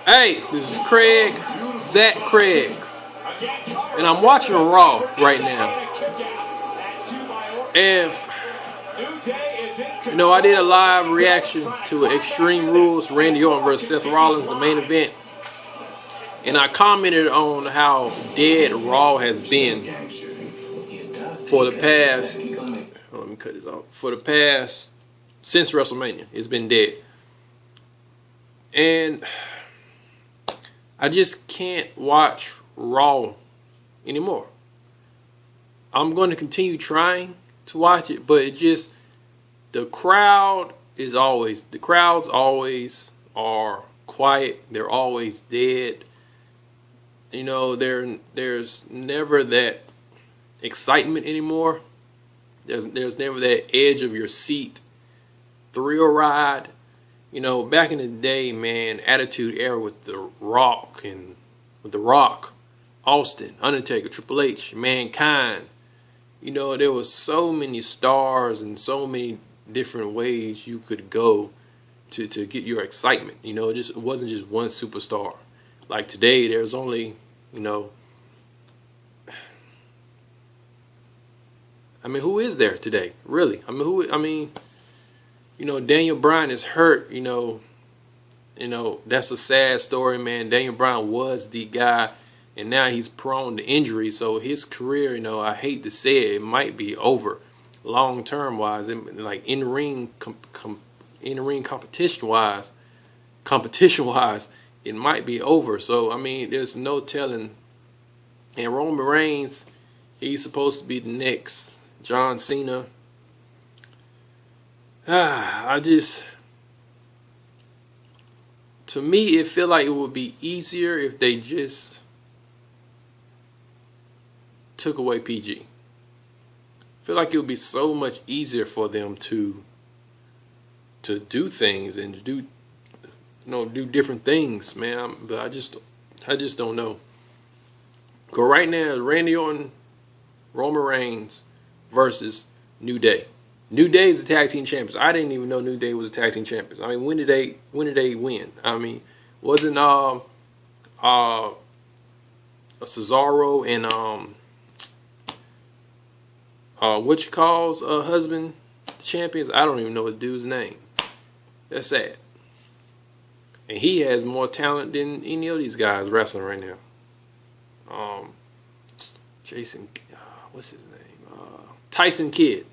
Hey, this is Craig, Zach Craig, and I'm watching Raw right now. And I did a live reaction to Extreme Rules, Randy Orton versus Seth Rollins, the main event, and I commented on how dead Raw has been for the past. Let me cut this off. For the past since WrestleMania, it's been dead, and I just can't watch Raw anymore. I'm going to continue trying to watch it, but the crowds always are quiet. They're always dead. There's never that excitement anymore. There's never that edge of your seat thrill ride. Back in the day, man, Attitude Era with The Rock, Austin, Undertaker, Triple H, Mankind. There was so many stars and so many different ways you could go to get your excitement. It wasn't just one superstar. Like today, there's only, who is there today, really? Daniel Bryan is hurt, that's a sad story, man. Daniel Bryan was the guy, and now he's prone to injury, so his career, I hate to say it might be over long term wise, like in ring competition wise, it might be over. So there's no telling. And Roman Reigns, he's supposed to be the next John Cena. To me, it feel like it would be easier if they just took away PG. I feel like it would be so much easier for them to do things and to do different things, man. But I just don't know. Because right now, Randy Orton, Roman Reigns versus New Day. New Day is the tag team champions. I didn't even know New Day was a tag team champions. When did they win? Wasn't Cesaro and husband champions? I don't even know the dude's name. That's sad. And he has more talent than any of these guys wrestling right now. Jason, what's his name? Tyson Kidd.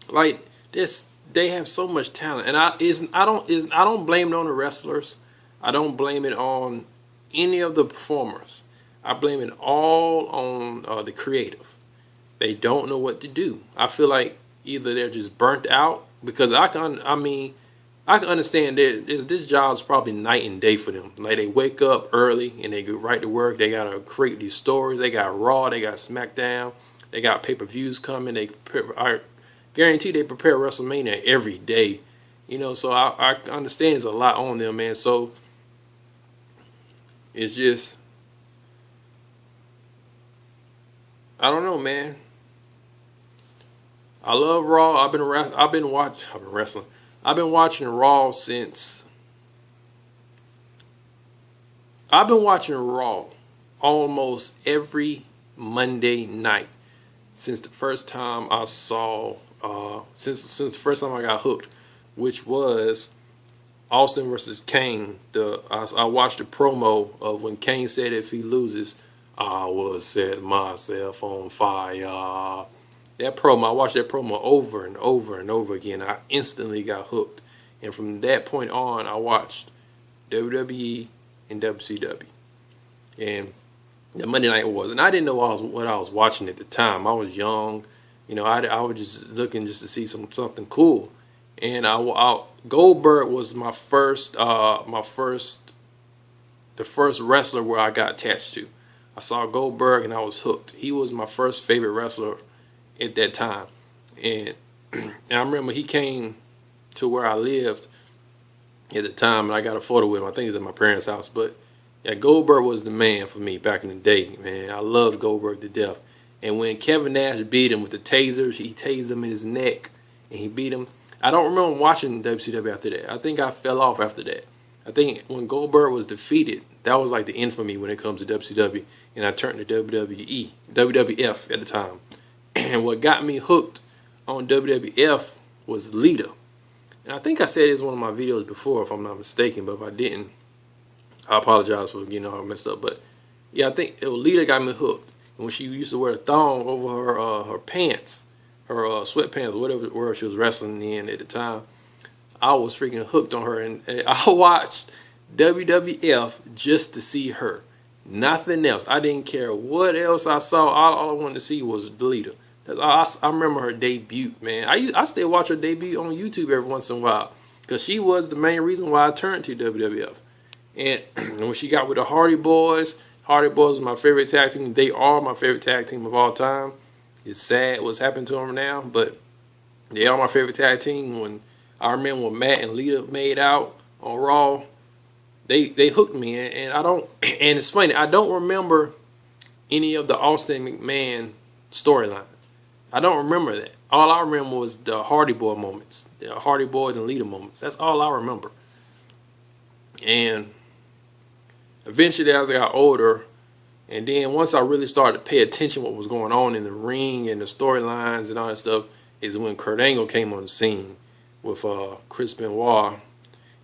Like this, they have so much talent, and I don't blame it on the wrestlers. I don't blame it on any of the performers. I blame it all on the creative. They don't know what to do. I feel like either they're just burnt out, because I can understand that this job's probably night and day for them. Like, they wake up early and they go right to work. They gotta create these stories. They got Raw, they got SmackDown, they got pay-per-views coming. I guarantee they prepare WrestleMania every day. So I understand there's a lot on them, man. So it's just, I don't know, man. I love Raw. I've been watching Raw since. I've been watching Raw almost every Monday night since the first time I saw. Since the first time I got hooked, which was Austin versus Kane. I watched the promo of when Kane said, if he loses, I will set myself on fire. That promo, I watched that promo over and over and over again. I instantly got hooked. And from that point on, I watched WWE and WCW. And the Monday Night Wars. And I didn't know what I was watching at the time. I was young. I was just looking just to see something cool. And Goldberg was the first wrestler where I got attached to. I saw Goldberg and I was hooked. He was my first favorite wrestler at that time. And I remember he came to where I lived at the time, and I got a photo with him. I think it was at my parents' house. But yeah, Goldberg was the man for me back in the day, man. I loved Goldberg to death. And when Kevin Nash beat him with the tasers, he tased him in his neck, and he beat him. I don't remember watching WCW after that. I think I fell off after that. I think when Goldberg was defeated, that was like the end for me when it comes to WCW, and I turned to WWE, WWF at the time. And what got me hooked on WWF was Lita. And I think I said this in one of my videos before, if I'm not mistaken, but if I didn't, I apologize for getting all messed up. But yeah, I think Lita got me hooked. And when she used to wear a thong over her pants, her sweatpants, whatever she was wrestling in at the time, I was freaking hooked on her. And I watched WWF just to see her. Nothing else. I didn't care what else I saw. All I wanted to see was Lita. I remember her debut, man. I still watch her debut on YouTube every once in a while because she was the main reason why I turned to WWF. And when she got with the Hardy Boys was my favorite tag team. They are my favorite tag team of all time. It's sad what's happened to them now, but they are my favorite tag team. When I remember when Matt and Lita made out on Raw, they hooked me, and I don't. And it's funny, I don't remember any of the Austin McMahon storyline. I don't remember that. All I remember was the Hardy Boy moments, the Hardy Boys and Lita moments. That's all I remember. And eventually, as I got older, and then once I really started to pay attention to what was going on in the ring and the storylines and all that stuff, is when Kurt Angle came on the scene with Chris Benoit,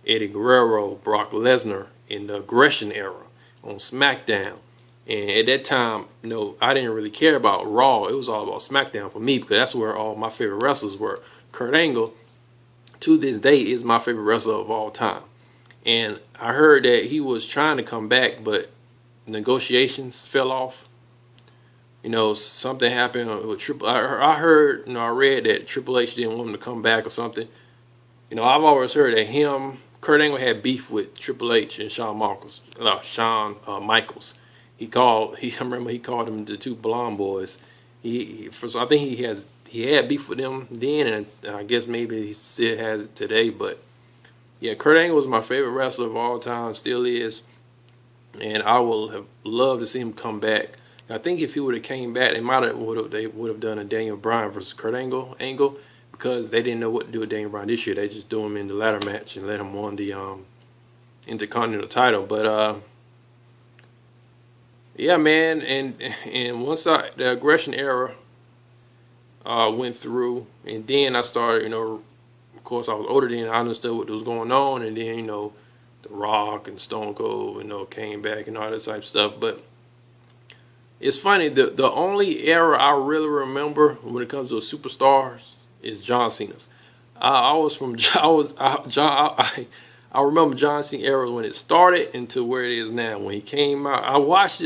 Eddie Guerrero, Brock Lesnar in the Aggression era on SmackDown. And at that time, I didn't really care about Raw. It was all about SmackDown for me because that's where all my favorite wrestlers were. Kurt Angle, to this day, is my favorite wrestler of all time. And I heard that he was trying to come back, but negotiations fell off. Something happened with Triple. I heard, I read that Triple H didn't want him to come back or something. I've always heard that Kurt Angle had beef with Triple H and Shawn Michaels. I remember he called them the two blonde boys. I think he had beef with them then, and I guess maybe he still has it today. But yeah, Kurt Angle was my favorite wrestler of all time, still is, and I would have loved to see him come back. I think if he would have came back, they would have done a Daniel Bryan versus Kurt Angle because they didn't know what to do with Daniel Bryan this year. They just threw him in the ladder match and let him win the Intercontinental title. But yeah, man, and once the Aggression era went through, and then I started, of course I was older then, I understood what was going on, and then, The Rock and Stone Cold, came back and all that type of stuff. But it's funny, the only era I really remember when it comes to superstars is John Cena's. I remember John Cena era when it started into where it is now. When he came out, I watched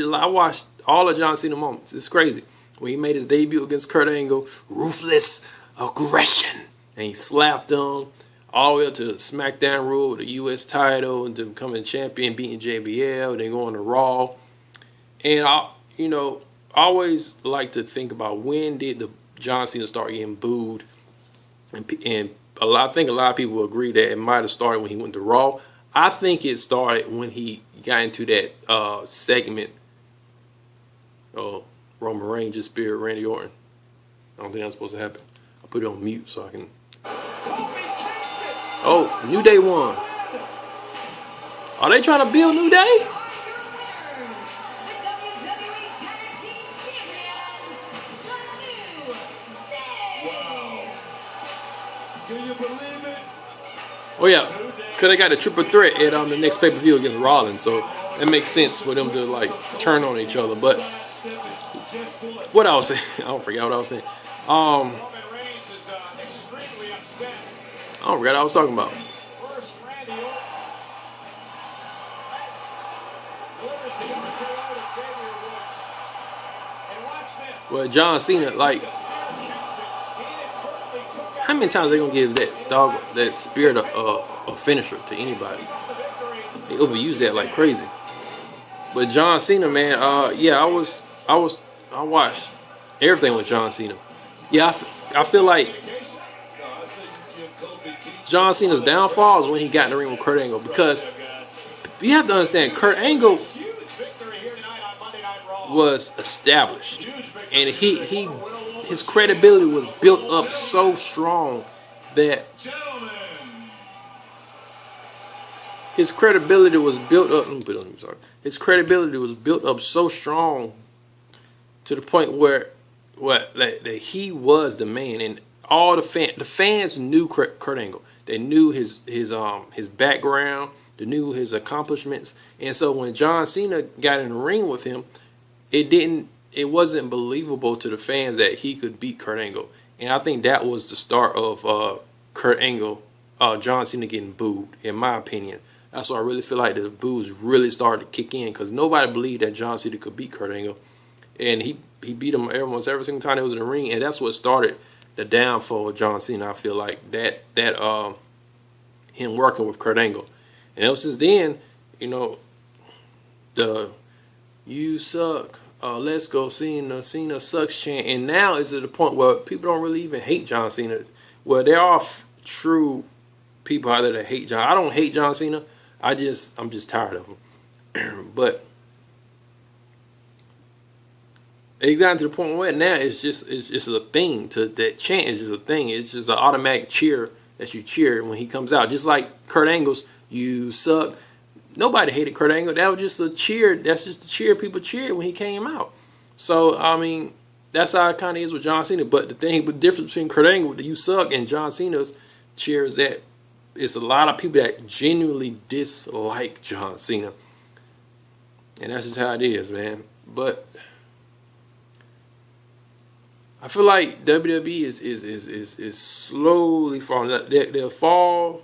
all of John Cena moments. It's crazy. When he made his debut against Kurt Angle, ruthless aggression, and he slapped him all the way up to the SmackDown rule, the U.S. title, and to becoming champion, beating JBL, then going to Raw. And I always like to think about when did the John Cena start getting booed, and I think a lot of people agree that it might have started when he went to Raw. I think it started when he got into that segment. Roman Reigns just speared Randy Orton. I don't think that's supposed to happen. I'll put it on mute so I can. Oh, New Day won. Are they trying to build New Day? Oh yeah, because they got the triple threat at the next pay-per-view against Rollins, so it makes sense for them to turn on each other. But what I was saying, I forgot what I was saying. I forgot what I was talking about. Well, John Cena, how many times are they gonna give that spirit a finisher to anybody? They overuse that like crazy. But John Cena, man, I watched everything with John Cena. Yeah, I feel like John Cena's downfall is when he got in the ring with Kurt Angle, because you have to understand, Kurt Angle was established, and his credibility was built up so strong that his credibility was built up. His credibility was built up so strong to the point where that he was the man, and all the fans knew Kurt Angle. They knew his background. They knew his accomplishments. And so when John Cena got in the ring with him, it wasn't believable to the fans that he could beat Kurt Angle. And I think that was the start of Kurt Angle, John Cena getting booed, in my opinion. That's why I really feel like the boos really started to kick in, because nobody believed that John Cena could beat Kurt Angle. And he beat him almost every single time he was in the ring, and that's what started the downfall of John Cena. I feel like that him working with Kurt Angle. And ever since then, you know, the "you suck, let's go Cena sucks" chant, and now it's at the point where people don't really even hate John Cena. Well, there are true people out there that hate John. I don't hate John Cena. I'm just tired of him. But it got to the point where now it's just a thing. That chant is just a thing. It's just an automatic cheer that you cheer when he comes out. Just like Kurt Angle's "you suck." Nobody hated Kurt Angle. That was just a cheer. That's just the cheer people cheered when he came out. So I mean, that's how it kind of is with John Cena. But the difference between Kurt Angle with the "you suck" and John Cena's cheer is that it's a lot of people that genuinely dislike John Cena, and that's just how it is, man. But I feel like WWE is slowly falling. They'll fall,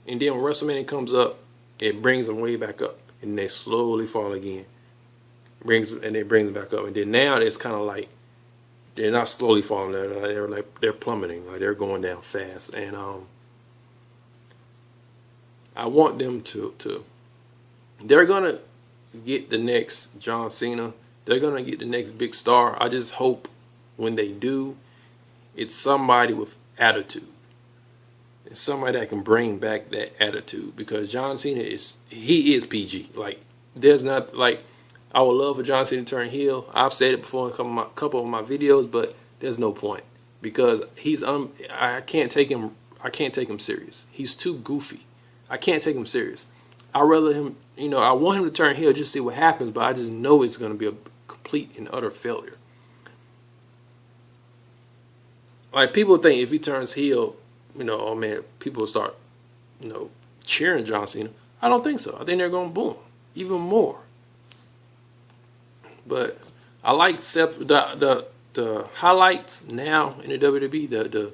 and then when WrestleMania comes up, it brings them way back up, and they slowly fall again. Brings them back up, and then now it's kind of like they're not slowly falling. They're plummeting. Like they're going down fast, and I want them to. They're gonna get the next John Cena. They're gonna get the next big star. I just hope when they do, it's somebody with attitude. It's somebody that can bring back that attitude, because John Cena is PG. Like there's not like I would love for John Cena to turn heel. I've said it before in a couple of my videos, but there's no point, because I can't take him serious. He's too goofy. I can't take him serious. I rather him, I want him to turn heel just to see what happens, but I just know it's going to be a complete and utter failure. Like people think if he turns heel, oh man, people will start, cheering John Cena. I don't think so. I think they're going to boo him even more. But I like Seth, the highlights now in the WWE,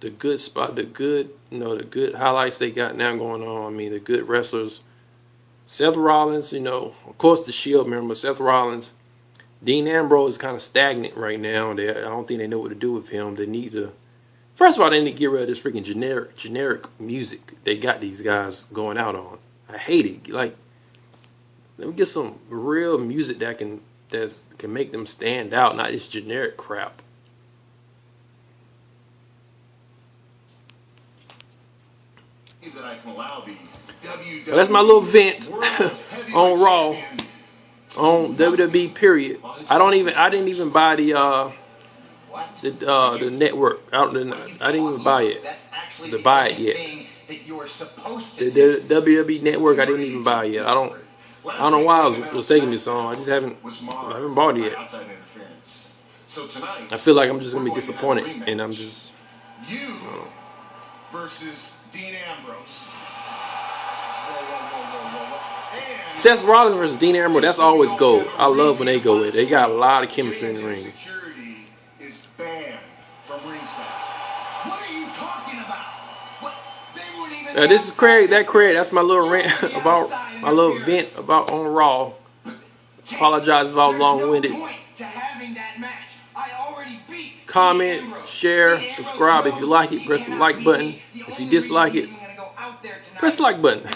the good spot, the good highlights they got now going on. I mean, the good wrestlers. Seth Rollins, of course the Shield member, Seth Rollins. Dean Ambrose is kind of stagnant right now. I don't think they know what to do with him. They need to, first of all, they need to get rid of this freaking generic music they got these guys going out on. I hate it. Like, let me get some real music that can make them stand out, not this generic crap. That I can allow the Well, that's my little vent on Raw, on WWE. Period. I didn't even buy the network. I didn't even buy it. To buy it yet. The WWE network, I didn't even buy it yet. I don't know why I was taking this on. I haven't bought it yet. I feel like I'm just gonna be disappointed, and I'm just. Versus Dean Ambrose. Seth Rollins versus Dean Ambrose, that's always gold. I love when they go with it. They got a lot of chemistry in the ring. Security is banned from ringside. What are you talking about? What? They won't even. This is Craig. That's my little rant about my little vent about on Raw. Apologize if I was long-winded. Comment, share, subscribe if you like it. Press the like button. If you dislike it, press the like button.